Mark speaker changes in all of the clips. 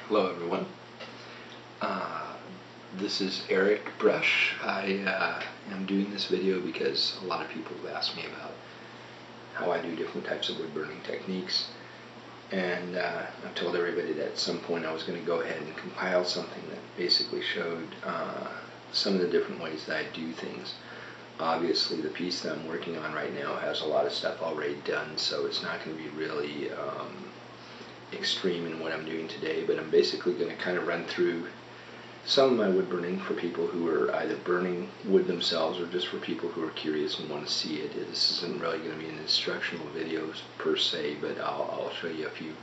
Speaker 1: Hello everyone. This is Erik H. I am doing this video because a lot of people have asked me about how I do different types of wood burning techniques, and I've told everybody that at some point I was going to go ahead and compile something that basically showed some of the different ways that I do things. Obviously the piece that I'm working on right now has a lot of stuff already done, so it's not going to be really extreme in what I'm doing today, but I'm basically going to kind of run through some of my wood burning for people who are either burning wood themselves or just for people who are curious and want to see it. This isn't really going to be an instructional video per se, but I'll show you a few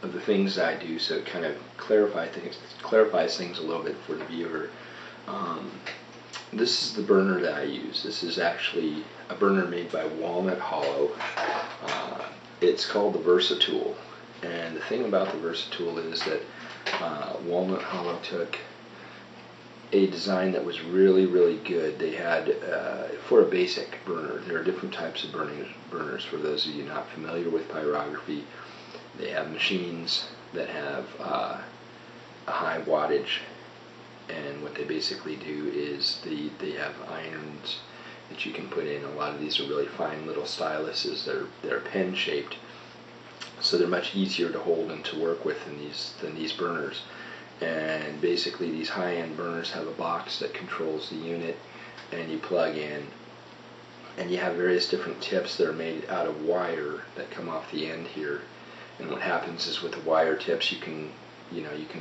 Speaker 1: of the things that I do, so it kind of clarifies things a little bit for the viewer. This is the burner that I use. This is actually a burner made by Walnut Hollow. It's called the Versatool. And the thing about the Versatool is that Walnut Hollow took a design that was really, really good. They had, for a basic burner, there are different types of burners. For those of you not familiar with pyrography, they have machines that have a high wattage, and what they basically do is they have irons that you can put in. A lot of these are really fine little styluses. They're pen shaped, so they're much easier to hold and to work with than these burners. And basically these high-end burners have a box that controls the unit, and you plug in, and you have various different tips that are made out of wire that come off the end here. And what happens is with the wire tips you can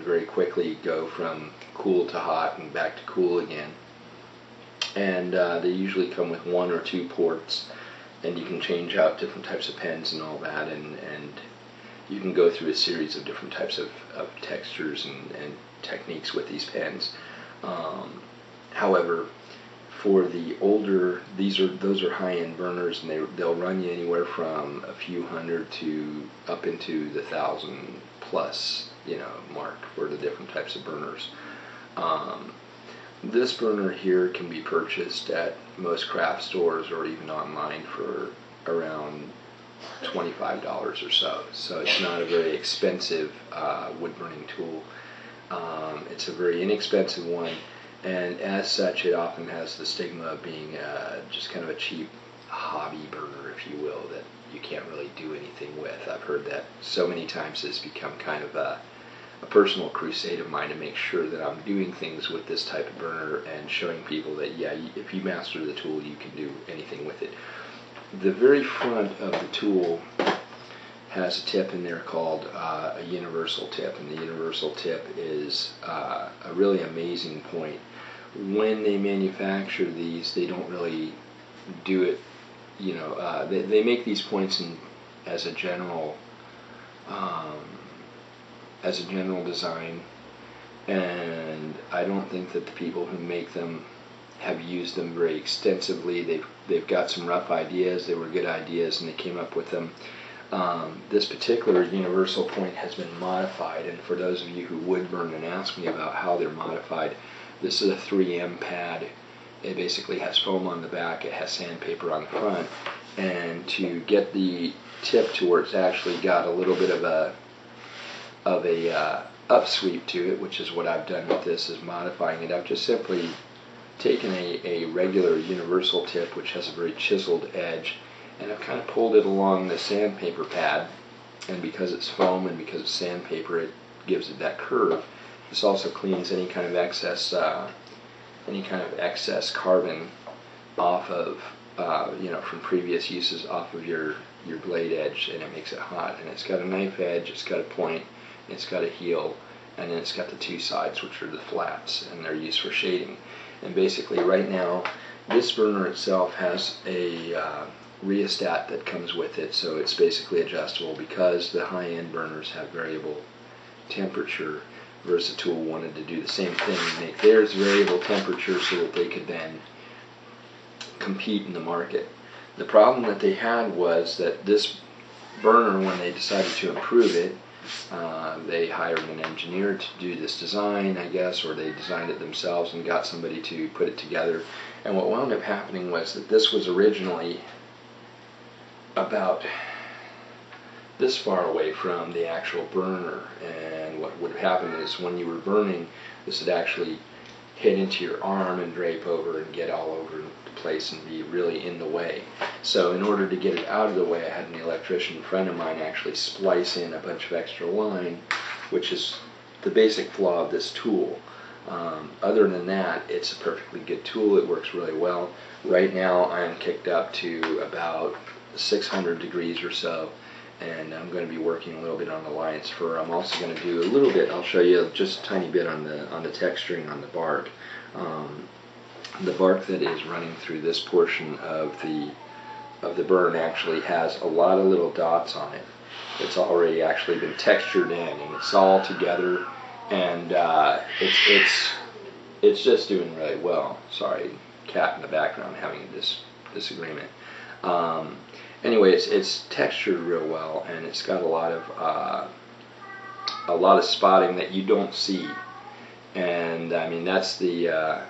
Speaker 1: very quickly go from cool to hot and back to cool again. And they usually come with 1 or 2 ports, and you can change out different types of pens and all that, and you can go through a series of different types of textures and techniques with these pens. However, for the older, those are high-end burners, and they'll run you anywhere from a few hundred to up into the 1,000 plus mark for the different types of burners. This burner here can be purchased at most craft stores or even online for around $25 or so. So it's not a very expensive wood burning tool. It's a very inexpensive one, and as such it often has the stigma of being just kind of a cheap hobby burner, if you will, that you can't really do anything with. I've heard that so many times. It's become kind of a personal crusade of mine to make sure that I'm doing things with this type of burner and showing people that, yeah, if you master the tool, you can do anything with it. The very front of the tool has a tip in there called a universal tip, and the universal tip is a really amazing point. When they manufacture these, they don't really do it, they make these points as a general design, and I don't think that the people who make them have used them very extensively. They've got some rough ideas. They were good ideas, and they came up with them. This particular universal point has been modified, and for those of you who wood burn and ask me about how they're modified, this is a 3M pad. It basically has foam on the back. It has sandpaper on the front, and to get the tip to where it's actually got a little bit of a upsweep to it, which is what I've done with this, is modifying it. I've just simply taken a regular universal tip, which has a very chiseled edge, and I've kind of pulled it along the sandpaper pad, and because it's foam and because it's sandpaper, it gives it that curve. This also cleans any kind of excess carbon off of from previous uses off of your blade edge, and it makes it hot. And it's got a knife edge, it's got a point, it's got a heel, and then it's got the 2 sides, which are the flats, and they're used for shading. And basically right now this burner itself has a rheostat that comes with it, so it's basically adjustable. Because the high-end burners have variable temperature, Versatool wanted to do the same thing and make theirs variable temperature so that they could then compete in the market. The problem that they had was that this burner, when they decided to improve it, they hired an engineer to do this design, I guess, or they designed it themselves and got somebody to put it together. And what wound up happening was that this was originally about this far away from the actual burner, and what would happen is when you were burning, this would actually hit into your arm and drape over and get all over the place and be really in the way. So in order to get it out of the way, I had an electrician friend of mine actually splice in a bunch of extra line, which is the basic flaw of this tool. Other than that, it's a perfectly good tool. It works really well. Right now I'm kicked up to about 600 degrees or so, and I'm going to be working a little bit on the lines fur. I'm also going to do a little bit, I'll show you just a tiny bit on the texturing on the bark. The bark that is running through this portion of the burn actually has a lot of little dots on it. It's already actually been textured in, and it's all together, and it's just doing really well. Sorry, cat in the background having this disagreement. Anyway, it's textured real well, and it's got a lot of spotting that you don't see. And I mean, that's the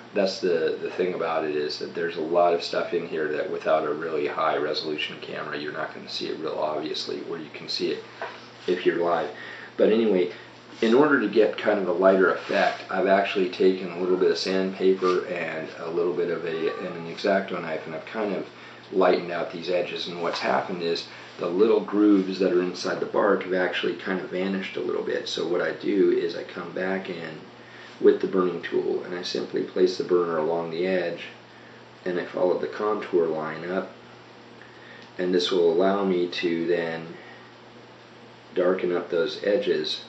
Speaker 1: thing about it, is that there's a lot of stuff in here that without a really high resolution camera you're not going to see it real obviously, where you can see it if you're live. But anyway, in order to get kind of a lighter effect, I've actually taken a little bit of sandpaper and a little bit of an X-Acto knife, and I've kind of lightened out these edges. And what's happened is the little grooves that are inside the bark have actually kind of vanished a little bit. So what I do is I come back in with the burning tool, and I simply place the burner along the edge, and I follow the contour line up, and this will allow me to then darken up those edges,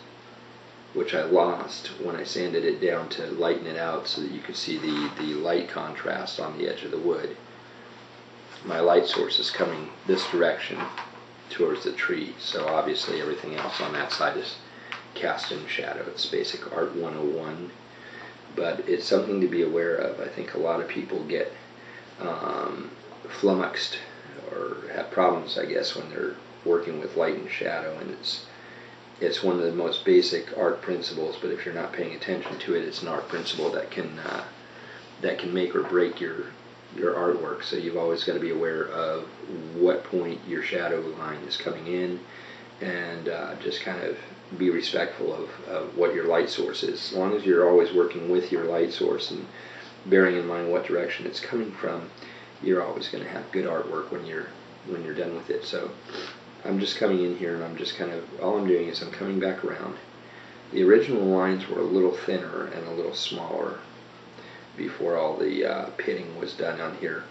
Speaker 1: which I lost when I sanded it down to lighten it out so that you could see the light contrast on the edge of the wood. My light source is coming this direction towards the tree, so obviously everything else on that side is cast in shadow. It's basic art 101, but it's something to be aware of. I think a lot of people get flummoxed or have problems, I guess, when they're working with light and shadow, and it's one of the most basic art principles, but if you're not paying attention to it, it's an art principle that can make or break your artwork. So you've always got to be aware of what point your shadow line is coming in, and just kind of be respectful of what your light source is. As long as you're always working with your light source and bearing in mind what direction it's coming from, you're always going to have good artwork when you're done with it. So I'm just coming in here, and I'm just kind of, all I'm doing is I'm coming back around. The original lines were a little thinner and a little smaller before all the pitting was done on here.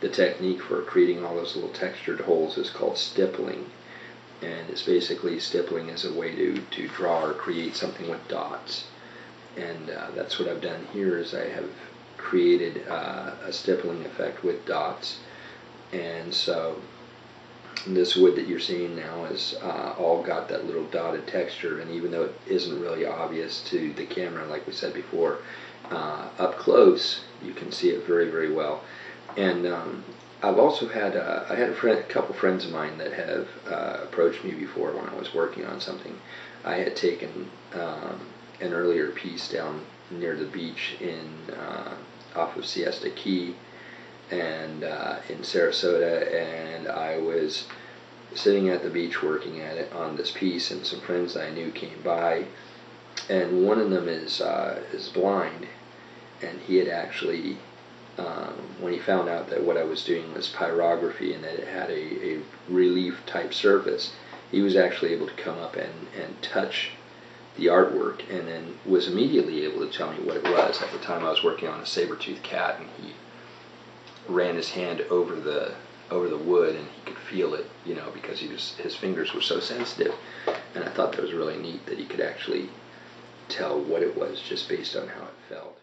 Speaker 1: The technique for creating all those little textured holes is called stippling, and it's basically, stippling as a way to draw or create something with dots. And that's what I've done here, is I have created a stippling effect with dots. And so this wood that you're seeing now is all got that little dotted texture, and even though it isn't really obvious to the camera, like we said before, up close you can see it very, very well. And I've also had a couple friends of mine that have approached me before when I was working on something. I had taken an earlier piece down near the beach off of Siesta Key and in Sarasota, and I was sitting at the beach working at it on this piece, and some friends that I knew came by, and one of them is blind, and he had actually, when he found out that what I was doing was pyrography and that it had a relief type surface, he was actually able to come up and touch the artwork, and then was immediately able to tell me what it was. At the time I was working on a saber-toothed cat, and he ran his hand over the wood, and he could feel it, you know, because his fingers were so sensitive. And I thought that was really neat that he could actually tell what it was just based on how it felt.